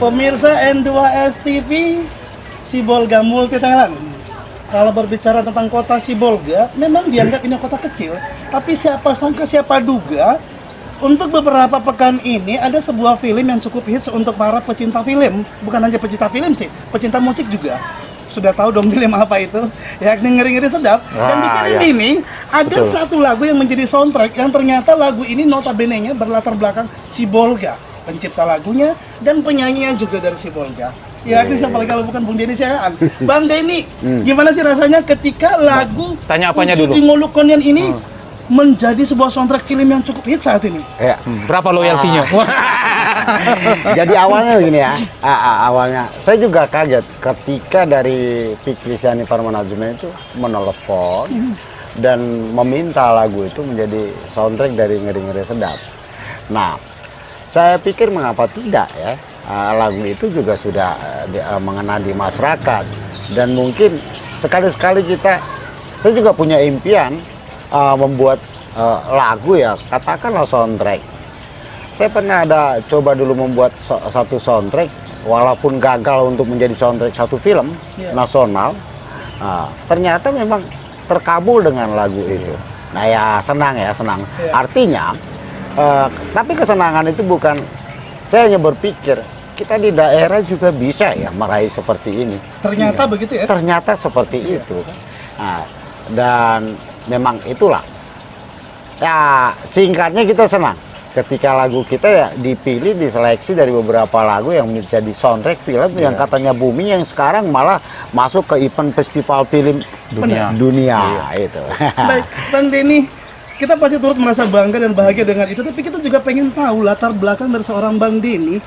Pemirsa N2S TV, Sibolga Multi Talent. Kalau berbicara tentang kota Sibolga, memang dianggap ini kota kecil. Tapi siapa sangka, siapa duga, untuk beberapa pekan ini ada sebuah film yang cukup hits untuk para pecinta film. Bukan hanya pecinta film sih, pecinta musik juga. Sudah tahu dong film apa itu? Yakni Ngeri-Ngeri Sedap. Dan di film ini ada satu lagu yang menjadi soundtrack yang ternyata lagu ini notabene-nya berlatar belakang Sibolga. Pencipta lagunya dan penyanyinya juga dari Sibolga. Ya, siapa lagi kalau bukan Bung Denny Siahaan. Bang Denny, gimana sih rasanya ketika lagu Tanya apanya dulu? Di Ngoluk Konyan ini menjadi sebuah soundtrack film yang cukup hit saat ini? Ya. Berapa loyaltinya? Jadi awalnya begini ya, awalnya saya juga kaget ketika dari Fikri Siani Permanagement itu menelepon dan meminta lagu itu menjadi soundtrack dari Ngeri-Ngeri Sedap. Nah, saya pikir mengapa tidak ya, lagu itu juga sudah mengena di masyarakat dan mungkin sekali-sekali saya juga punya impian membuat lagu ya, katakanlah soundtrack. Saya pernah ada coba dulu membuat satu soundtrack, walaupun gagal untuk menjadi soundtrack satu film nasional, ternyata memang terkabul dengan lagu itu. Nah ya senang. Artinya, tapi kesenangan itu bukan, saya hanya berpikir, kita di daerah juga bisa ya meraih seperti ini. Ternyata begitu ya? Ternyata seperti itu. Nah, dan memang itulah. Ya, singkatnya kita senang ketika lagu kita ya dipilih, diseleksi dari beberapa lagu yang menjadi soundtrack film yang katanya booming, yang sekarang malah masuk ke event festival film dunia itu. Baik, Bang Denny, kita pasti turut merasa bangga dan bahagia dengan itu, tapi kita juga pengen tahu latar belakang dari seorang Bang Denny,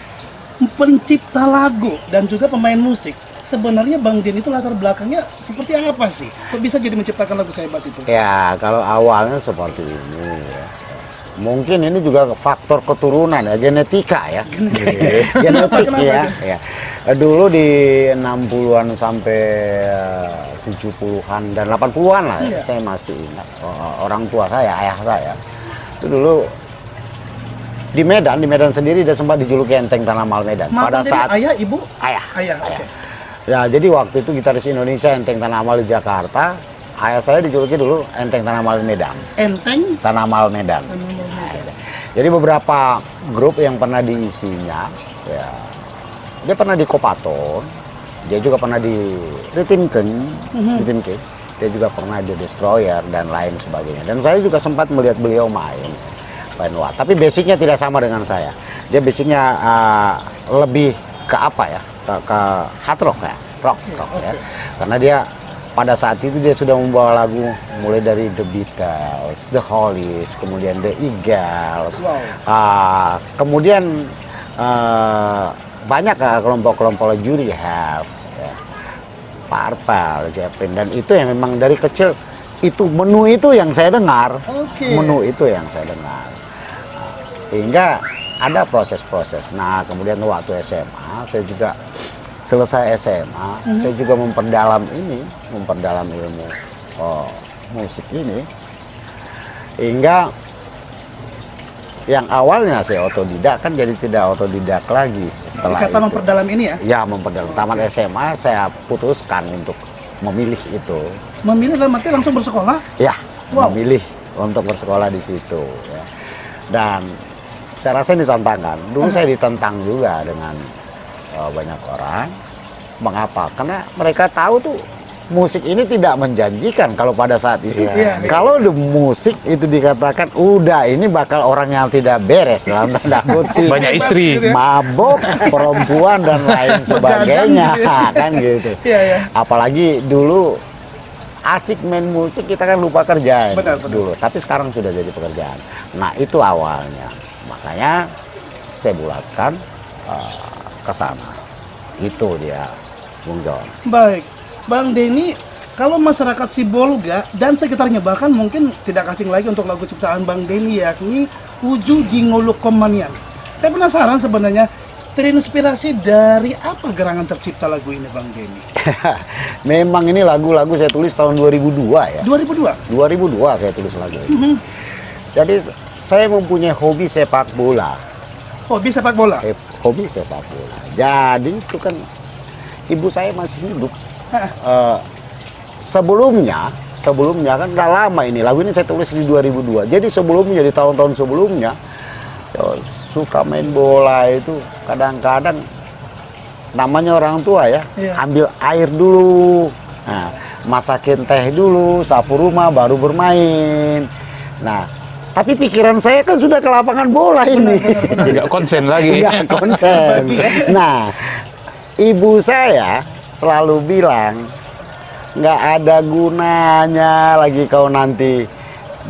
pencipta lagu dan juga pemain musik. Sebenarnya Bang Denny itu latar belakangnya seperti apa sih? Kok bisa jadi menciptakan lagu sehebat itu? Ya, kalau awalnya seperti ini ya. Mungkin ini juga faktor keturunan ya, genetika ya. Genetik ya. Dulu di 60-an sampai 70-an dan 80-an lah ya, saya masih ingat. Orang tua saya, ayah saya, itu dulu di Medan sendiri dia sempat dijuluki Enteng Tanamal Medan. Pada saat ayah, ibu? Ayah. Okay. Ya, jadi waktu itu gitaris Indonesia Enteng Tanamal di Jakarta. Ayah saya dijuluki dulu Enteng Tanamal Medan. Enteng Tanamal Medan. Jadi beberapa grup yang pernah diisinya, ya, dia pernah di Kopaton, dia juga pernah di Ritimken, dia juga pernah di Destroyer dan lain sebagainya. Dan saya juga sempat melihat beliau main. Tapi basicnya tidak sama dengan saya. Dia basicnya lebih ke apa ya? Ke hard rock ya, rock ya. Karena dia pada saat itu dia sudah membawa lagu mulai dari The Beatles, The Hollies, kemudian The Eagles, kemudian banyak kelompok-kelompok Jury Have, ya, Purple, Zeppelin, dan itu yang memang dari kecil itu menu itu yang saya dengar, menu itu yang saya dengar, hingga ada proses-proses. Nah kemudian waktu SMA saya juga selesai SMA, saya juga memperdalam ilmu musik ini, hingga yang awalnya saya otodidak kan jadi tidak otodidak lagi. Setelah kata itu, memperdalam ini ya? Ya, memperdalam. Tamat SMA saya putuskan untuk memilih itu. Memilih dalam arti langsung bersekolah? Ya, memilih untuk bersekolah di situ. Ya. Dan saya rasa ini tantangan. Dulu saya ditantang juga dengan banyak orang. Mengapa? Karena mereka tahu tuh musik ini tidak menjanjikan kalau pada saat itu. Kalau di musik itu dikatakan udah ini bakal orang yang tidak beres dalam tanda kutip. Banyak istri, mabok, perempuan dan lain sebagainya, kan gitu. Apalagi dulu asik main musik, kita kan lupa kerjaan dulu. Tapi sekarang sudah jadi pekerjaan. Nah itu awalnya. Makanya saya bulatkan ke sana. Itu dia, Bung John. Baik, Bang Denny, kalau masyarakat Sibolga dan sekitarnya bahkan mungkin tidak asing lagi untuk lagu ciptaan Bang Denny, yakni Uju di Ngoluk Komanian. Saya penasaran sebenarnya, terinspirasi dari apa gerangan tercipta lagu ini, Bang Denny? Memang ini lagu-lagu saya tulis tahun 2002 ya. 2002? 2002 saya tulis lagu ini. Jadi saya mempunyai hobi sepak bola. Hobi sepak bola. Hobi sepak bola. Jadi itu kan ibu saya masih hidup. Sebelumnya kan udah lama ini, lagu ini saya tulis di 2002. Jadi sebelumnya, di tahun-tahun sebelumnya, suka main bola itu kadang-kadang namanya orang tua ya, ambil air dulu, nah, masakin teh dulu, sapu rumah, baru bermain. Nah, tapi pikiran saya kan sudah ke lapangan bola ini. Tidak konsen lagi. Tidak konsen. Nah, ibu saya selalu bilang, nggak ada gunanya lagi kau nanti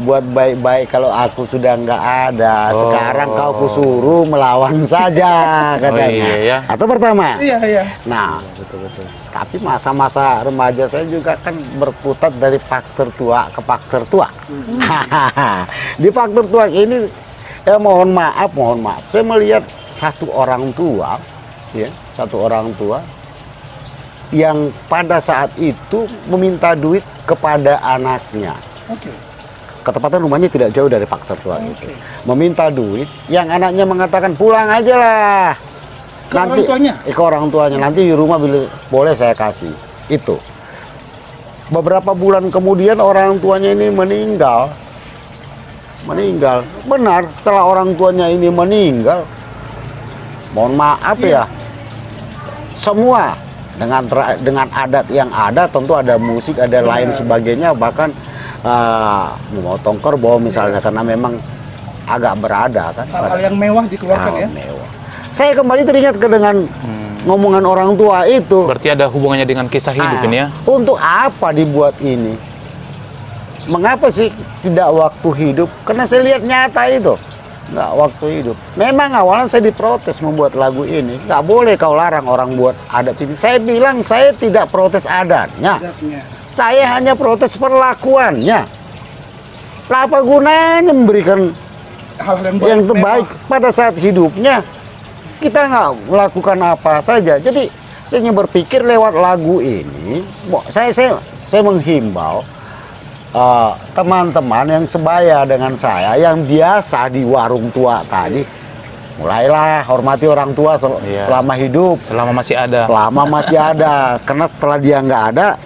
buat baik-baik kalau aku sudah nggak ada. Sekarang kau kusuruh melawan saja, katanya. Iya, ya. Atau pertama. Iya. Nah, betul. Tapi masa-masa remaja saya juga kan berputar dari pak tertua ke pak tertua. Di pak tertua ini, ya mohon maaf, saya melihat satu orang tua yang pada saat itu meminta duit kepada anaknya. Ketepatan rumahnya tidak jauh dari pak tertua itu. Meminta duit, yang anaknya mengatakan pulang aja lah. Nanti ke orang tuanya, nanti di rumah boleh saya kasih. Itu. Beberapa bulan kemudian orang tuanya ini meninggal. Benar, setelah orang tuanya ini meninggal, mohon maaf ya, semua dengan adat yang ada, tentu ada musik, ada lain sebagainya, bahkan memotong kerbau misalnya, karena memang agak berada kan. Hal-hal yang mewah dikeluarkan ya. Mewah. Saya kembali teringat dengan ngomongan orang tua itu. Berarti ada hubungannya dengan kisah hidup ini ya? Untuk apa dibuat ini? Mengapa sih tidak waktu hidup? Karena saya lihat nyata itu. Nggak waktu hidup. Memang awalnya saya diprotes membuat lagu ini. Nggak boleh kau larang orang buat adat ini. Saya bilang saya tidak protes adatnya. Saya hanya protes perlakuannya. Apa gunanya memberikan hal yang terbaik pada saat hidupnya? Kita nggak melakukan apa saja. Jadi saya hanya berpikir lewat lagu ini, saya menghimbau teman-teman yang sebaya dengan saya, yang biasa di warung tua tadi, mulailah hormati orang tua selama hidup. Selama masih ada. Karena setelah dia nggak ada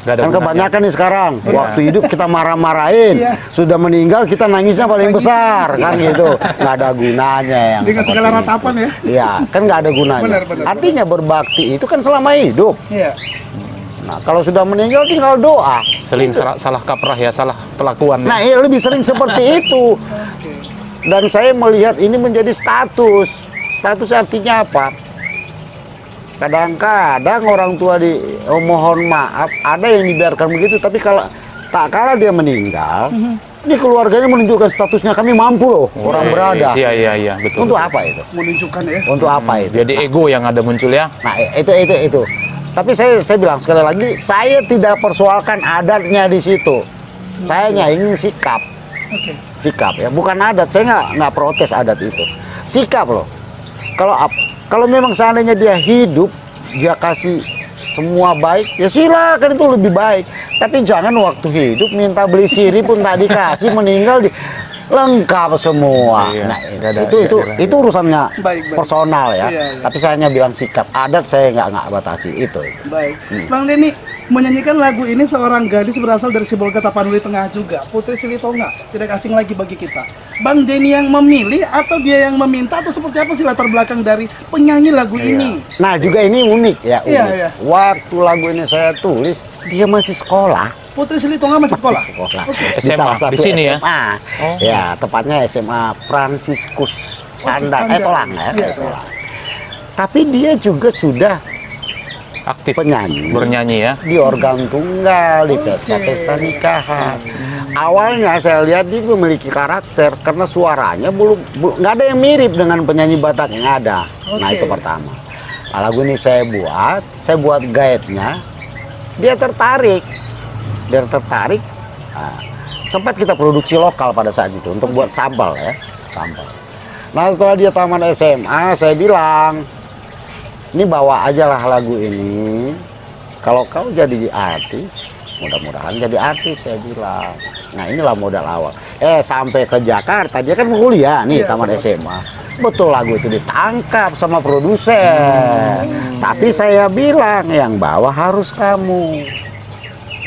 kan kebanyakan nih sekarang, waktu hidup kita marah-marahin, sudah meninggal kita nangisnya paling besar, kan gitu. Nggak ada gunanya yang dengan segala ratapan ya. Iya, kan nggak ada gunanya. Artinya berbakti itu kan selama hidup. Nah, kalau sudah meninggal tinggal doa. Sering salah kaprah ya, salah pelakuan. Nah, iya, lebih sering seperti itu. Dan saya melihat ini menjadi status. Status artinya apa? Kadang-kadang orang tua mohon maaf, ada yang dibiarkan begitu, tapi kalau tak kalah dia meninggal, ini keluarganya menunjukkan statusnya, kami mampu loh, orang berada. Iya, betul. Untuk apa itu? Menunjukkan ya. Untuk apa itu? Jadi ego yang ada muncul ya. Nah, itu. Tapi saya bilang sekali lagi, saya tidak persoalkan adatnya di situ. Saya hanya ingin sikap. Sikap ya, bukan adat. Saya nggak protes adat itu. Sikap loh. Kalau memang seandainya dia hidup, dia kasih semua baik, ya silakan, itu lebih baik. Tapi jangan waktu hidup minta beli sirih pun tak dikasih, meninggal lengkap semua. Nah, itu urusannya personal ya. Tapi saya hanya bilang sikap, adat saya nggak batasi itu. Baik. Bang Denny, menyanyikan lagu ini seorang gadis berasal dari Sibolga Tapanuli Tengah juga, Putri Silitonga, tidak asing lagi bagi kita. Bang Denny yang memilih atau dia yang meminta, atau seperti apa sih latar belakang dari penyanyi lagu ini? Nah, juga ini unik ya. Waktu lagu ini saya tulis, dia masih sekolah. Putri Silitonga masih sekolah. SMA, salah satu di sini SMA. Ya. Ya, tepatnya SMA Fransiskus Tolang ya. Tapi dia juga sudah aktif bernyanyi ya, di organ tunggal, di pesta-pesta nikahan. Awalnya saya lihat dia memiliki karakter karena suaranya nggak ada yang mirip dengan penyanyi Batak yang ada. Nah, itu pertama. Nah, lagu ini saya buat guide-nya, dia tertarik. Nah, sempat kita produksi lokal pada saat itu untuk buat sambal ya, sambal. Nah, setelah dia tamat SMA, saya bilang, ini bawa aja lah lagu ini. Kalau kau jadi artis, mudah-mudahan jadi artis, saya bilang. Nah, inilah modal awal. Sampai ke Jakarta, dia kan kuliah nih, tamat SMA. betul lagu itu ditangkap sama produser. Tapi saya bilang yang bawah harus kamu.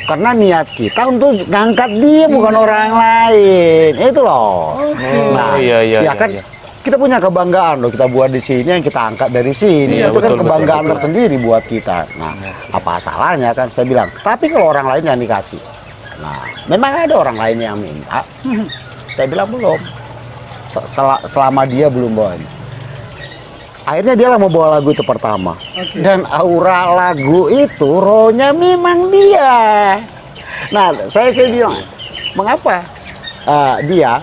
Karena niat kita untuk ngangkat dia bukan orang lain. Itu loh. Nah, iya, kan iya. kita punya kebanggaan loh, kita buat di sini yang kita angkat dari sini. Iya, Itu kan betul, kebanggaan betul. tersendiri buat kita. Nah, apa salahnya kan saya bilang. Tapi kalau orang lain yang dikasih. Nah, memang ada orang lain yang minta. Saya bilang belum. Selama dia belum bawa ini. Akhirnya dia lah mau bawa lagu itu pertama. Dan aura lagu itu rohnya memang dia. Nah, saya bilang, mengapa dia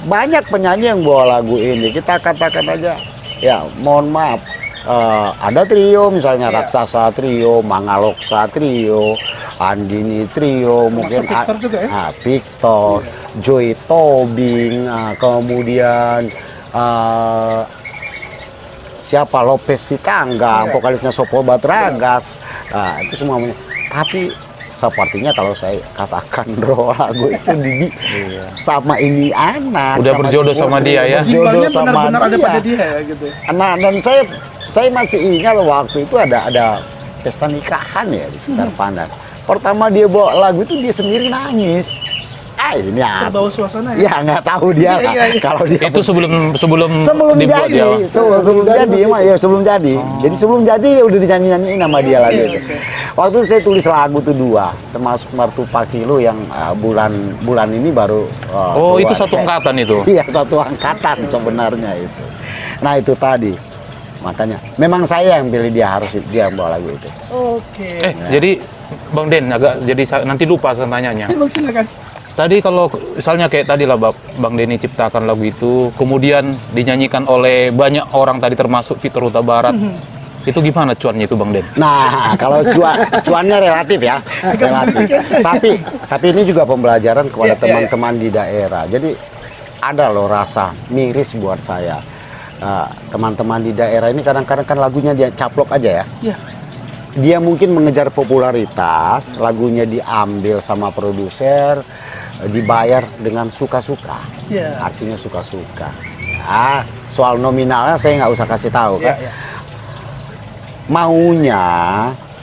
banyak penyanyi yang bawa lagu ini? Kita katakan aja, ya mohon maaf, ada trio misalnya Raksasa Trio, Mangaloksa Trio, Andini Trio, mungkin Victor juga ya? Victor, Joy Tobing, kemudian siapa Lopez Sitanggang, vokalisnya Sopo Batragas, itu semuanya. Tapi sepertinya kalau saya katakan roh lagu itu sama ini anak, Udah berjodoh sama dia ya? Jiwanya Berjodoh sama benar-benar ada dia. pada dia ya gitu. Nah, dan saya masih ingat waktu itu ada pesta nikahan ya di sekitar Pandan. Pertama dia bawa lagu itu dia sendiri nangis. Ini Terbawa suasana ya? Ya nggak tahu dia Iya. kalau dia Itu sebelum jadi, dibuat ya. sebelum jadi. Jadi sebelum jadi ya udah dinyanyi-nyanyiin sama dia lagi itu. Waktu itu saya tulis lagu tuh 2, termasuk Martu Pakilo yang bulan ini baru. Oh, itu satu angkatan itu. Iya, satu angkatan sebenarnya itu. Nah, itu tadi. Makanya memang saya yang pilih dia, harus dia yang bawa lagu itu. Oke. Jadi Bang Den nanti lupa saya tanyanya. Bang, silakan. Tadi kalau misalnya kayak tadi lah Bang Denny ciptakan lagu itu, kemudian dinyanyikan oleh banyak orang tadi termasuk Victor Huta Barat. Itu gimana cuannya itu Bang Den? Nah, kalau cuannya relatif ya, relatif. Tapi ini juga pembelajaran kepada teman-teman di daerah. Jadi ada loh rasa miris buat saya. Teman-teman di daerah ini kadang-kadang kan lagunya dia caplok aja ya. Iya. Dia mungkin mengejar popularitas, lagunya diambil sama produser, dibayar dengan suka-suka. Iya. Artinya suka-suka. Soal nominalnya saya nggak usah kasih tahu kan. Iya. Maunya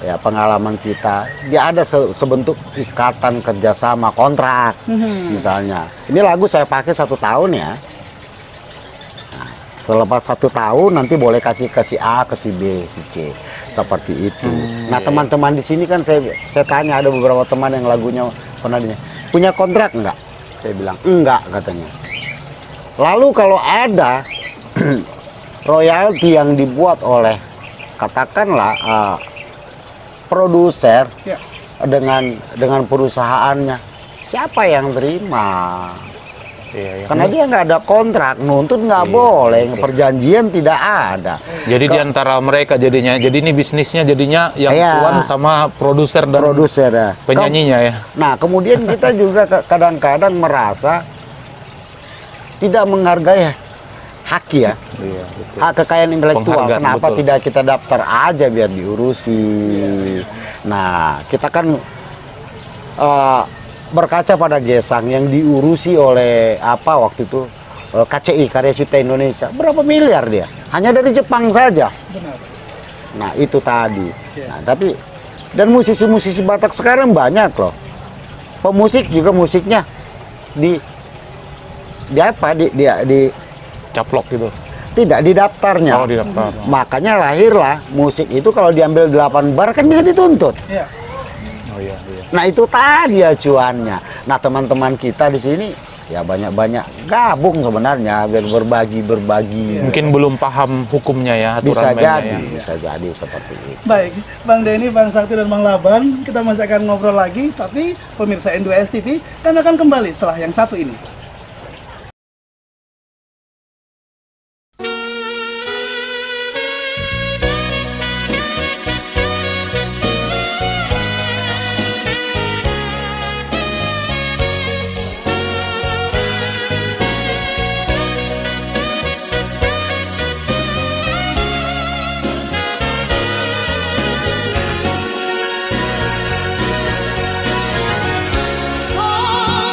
ya pengalaman kita dia ada sebentuk ikatan kerjasama kontrak misalnya. Ini lagu saya pakai 1 tahun ya. Nah, selepas 1 tahun nanti boleh kasih ke si A, ke si B, si C, seperti itu. Nah, teman-teman di sini kan saya tanya, ada beberapa teman yang lagunya pernah punya kontrak enggak? Saya bilang enggak katanya. Lalu kalau ada royalti yang dibuat oleh katakanlah produser dengan perusahaannya, siapa yang terima? Karena dia nggak ada kontrak, nuntut nggak boleh, perjanjian tidak ada. Jadi di antara mereka jadinya, jadi ini bisnisnya jadinya yang tuan sama produser dan penyanyinya ya. Nah, kemudian kita juga kadang-kadang merasa tidak menghargai hak ya, hak kekayaan intelektual. Kenapa tidak kita daftar aja biar diurusi? Nah, kita kan berkaca pada Gesang yang diurusi oleh waktu itu KCI, Karya Cipta Indonesia, berapa miliar dia? Hanya dari Jepang saja. Benar. Nah, itu tadi. Nah, tapi dan musisi-musisi Batak sekarang banyak loh. Pemusik juga musiknya di caplok gitu. Tidak di daftarnya. Oh, di daftar. Makanya lahirlah musik itu kalau diambil 8 bar kan bisa dituntut. Iya. Oh iya. Nah, itu tadi acuannya. Nah, teman-teman kita di sini ya banyak-banyak gabung sebenarnya biar berbagi. Mungkin belum paham hukumnya ya, Bisa aturan mainnya jadi, ya. bisa jadi seperti itu. Baik, Bang Denny, Bang Sakti, dan Bang Laban, kita masih akan ngobrol lagi, tapi pemirsa N2S TV kan akan kembali setelah yang satu ini. Oh,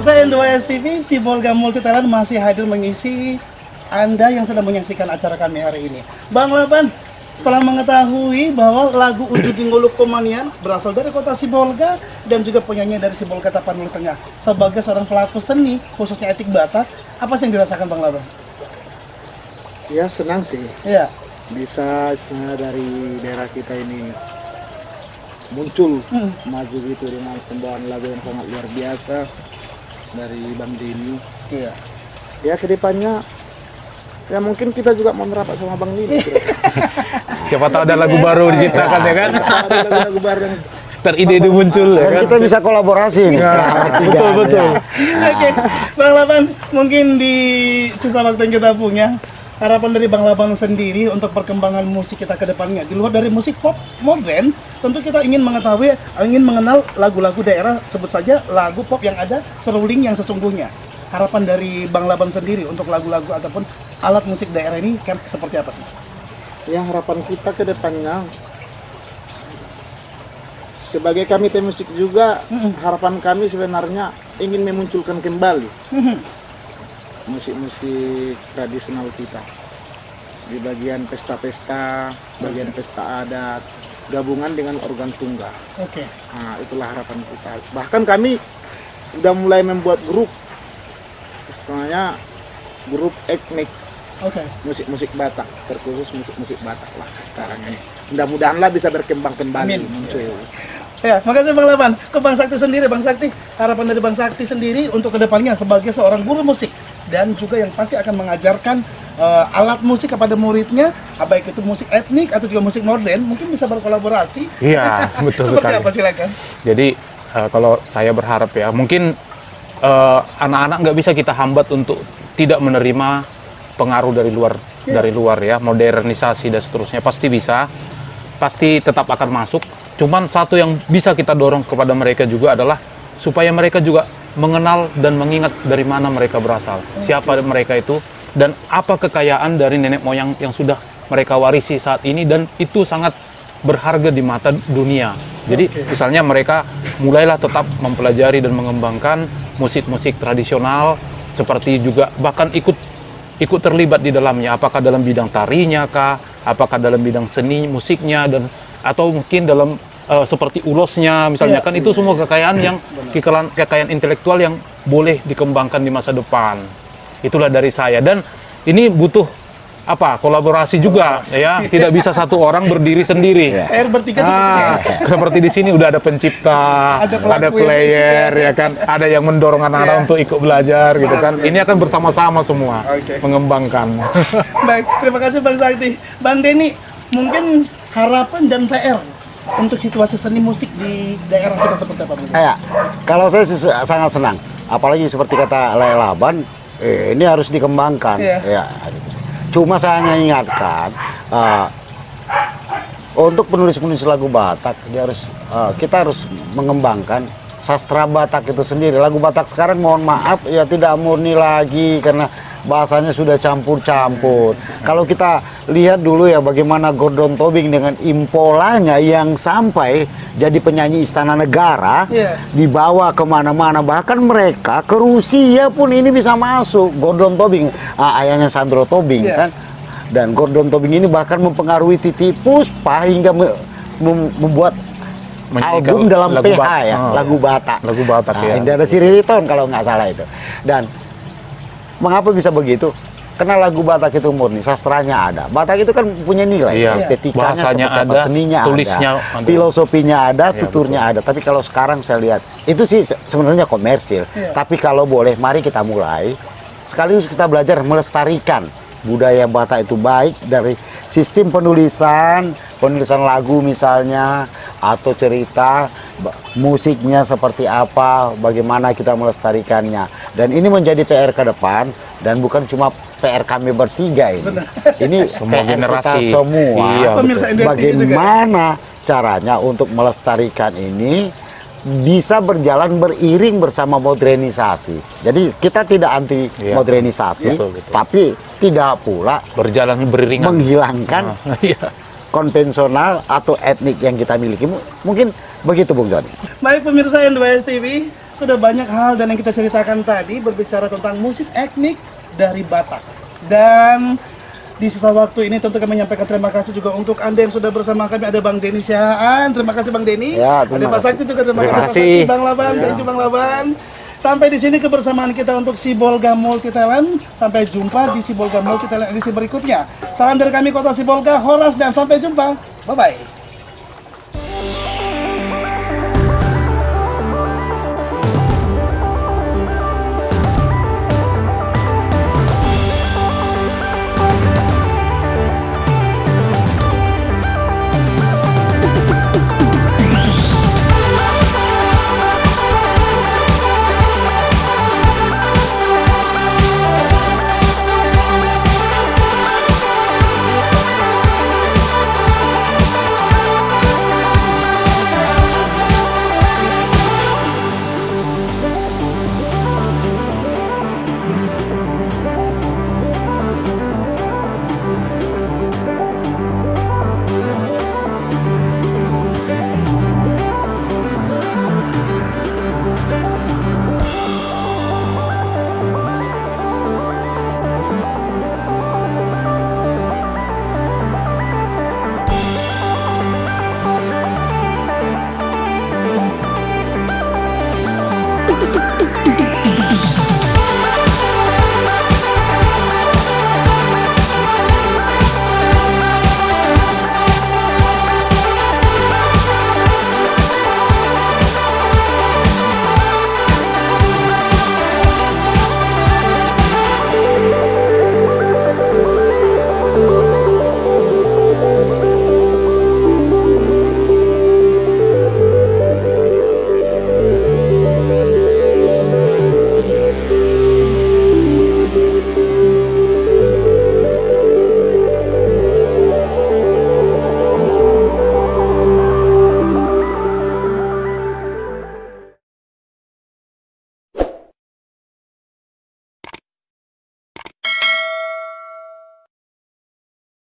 Pemirsa N2S TV, si Bolga Multi Talent masih hadir mengisi Anda yang sedang menyaksikan acara kami hari ini. Bang Laban, setelah mengetahui bahwa lagu Ujung Tingguluk Komanian berasal dari kota Sibolga dan juga penyanyi dari Sibolga Tapanuli Tengah, sebagai seorang pelaku seni, khususnya etik Batak, apa sih yang dirasakan Bang Laban? Ya senang sih, Iya. bisa dari daerah kita ini muncul maju gitu dengan pembawaan lagu yang sangat luar biasa dari Bang Denny. Iya. Ya kedepannya ya mungkin kita juga mau merapat sama Bang Denny. Siapa tahu ada lagu baru diciptakan ya kan? Ada lagu-lagu baru yang Teride muncul ya Dan kan? kita bisa kolaborasi nih. Betul. Oke, Bang Laban, mungkin di sisa waktu yang kita punya, harapan dari Bang Laban sendiri untuk perkembangan musik kita ke depannya, di luar dari musik pop modern, tentu kita ingin mengetahui, ingin mengenal lagu-lagu daerah, sebut saja lagu pop yang ada seruling yang sesungguhnya. Harapan dari Bang Laban sendiri untuk lagu-lagu ataupun alat musik daerah ini seperti apa sih? ya harapan kita ke depannya sebagai kami pemusik juga, harapan kami sebenarnya ingin memunculkan kembali musik-musik tradisional kita di bagian pesta-pesta, bagian pesta adat, gabungan dengan organ tunggal. Oke. Nah, itulah harapan kita. Bahkan kami udah mulai membuat grup, istilahnya grup etnik Oke. musik-musik Batak, terkhusus musik-musik Batak lah sekarang ini. Mudah-mudahanlah bisa berkembang kembali, Amin. muncul. Ya, makasih Bang Laban. Ke Bang Sakti sendiri, Bang Sakti, harapan dari Bang Sakti sendiri untuk kedepannya sebagai seorang guru musik dan juga yang pasti akan mengajarkan alat musik kepada muridnya, baik itu musik etnik atau juga musik modern, mungkin bisa berkolaborasi. Iya, betul Seperti sekali. apa silakan? Jadi kalau saya berharap ya, mungkin anak-anak nggak bisa kita hambat untuk tidak menerima pengaruh dari luar ya, modernisasi dan seterusnya, pasti bisa, pasti tetap akan masuk. Cuman satu yang bisa kita dorong kepada mereka juga adalah supaya mereka juga mengenal dan mengingat dari mana mereka berasal, siapa mereka itu, dan apa kekayaan dari nenek moyang yang sudah mereka warisi saat ini, dan itu sangat berharga di mata dunia. Jadi misalnya mereka mulailah tetap mempelajari dan mengembangkan musik-musik tradisional, seperti juga bahkan ikut terlibat di dalamnya, apakah dalam bidang tarinya kah, apakah dalam bidang seni musiknya, dan atau mungkin dalam seperti ulosnya misalnya, kan itu semua kekayaan yang kekayaan intelektual yang boleh dikembangkan di masa depan. Itulah dari saya, dan ini butuh kolaborasi juga ya, tidak bisa satu orang berdiri sendiri. Air bertiga Seperti di sini udah ada pencipta, ada player ya kan, ada yang mendorong anak-anak untuk ikut belajar gitu kan. Ini akan bersama-sama semua mengembangkan. Baik, terima kasih Bang Sakti. Bang Denny, mungkin harapan dan PR untuk situasi seni musik di daerah kita seperti apa? Ya, kalau saya sih sangat senang, apalagi seperti kata Laban, ini harus dikembangkan. Ya. Cuma saya hanya ingatkan, untuk penulis-penulis lagu Batak, kita harus mengembangkan sastra Batak itu sendiri. Lagu Batak sekarang, mohon maaf ya, tidak murni lagi karena bahasanya sudah campur-campur. Kalau kita lihat dulu ya bagaimana Gordon Tobing dengan impolanya yang sampai jadi penyanyi istana negara, dibawa kemana-mana, bahkan mereka ke Rusia pun ini bisa masuk. Gordon Tobing, ayahnya Sandro Tobing kan, dan Gordon Tobing ini bahkan mempengaruhi Titi Puspa hingga membuat album dalam PH ya, lagu Batak. Lagu Batak ya. Ini ada Siririton kalau nggak salah itu. Dan mengapa bisa begitu? Karena lagu Batak itu murni, sastranya ada. Batak itu kan punya nilai, estetikanya, bahasanya ada, seninya tulisnya ada, filosofinya ada, tuturnya ada. Tapi kalau sekarang saya lihat, itu sih sebenarnya komersil. Tapi kalau boleh, mari kita mulai. Sekaligus kita belajar melestarikan budaya Batak itu, baik dari sistem penulisan lagu misalnya, atau cerita, musiknya seperti apa, bagaimana kita melestarikannya. Dan ini menjadi PR ke depan, dan bukan cuma PR kami bertiga ini. Ini semua PR generasi. kita semua. Iya, Bagaimana caranya untuk melestarikan ini bisa berjalan beriring bersama modernisasi. Jadi kita tidak anti modernisasi, tapi tidak pula berjalan beriringan menghilangkan konvensional atau etnik yang kita miliki. Mungkin begitu Bung Joni. Baik pemirsa N2S TV, Sudah banyak hal dan yang kita ceritakan tadi berbicara tentang musik etnik dari Batak. Dan di sisa waktu ini tentu kami menyampaikan terima kasih juga untuk Anda yang sudah bersama kami. Ada Bang Denny Sihaan, terima kasih Bang Denny. Ya, ada terima Pak Sakti juga, terima kasih Pak Sakti, Bang Laban, thank you Bang Laban. Sampai di sini kebersamaan kita untuk Sibolga Multi Talent. Sampai jumpa di Sibolga Multi Talent edisi berikutnya. Salam dari kami Kota Sibolga, Horas, dan sampai jumpa. Bye-bye.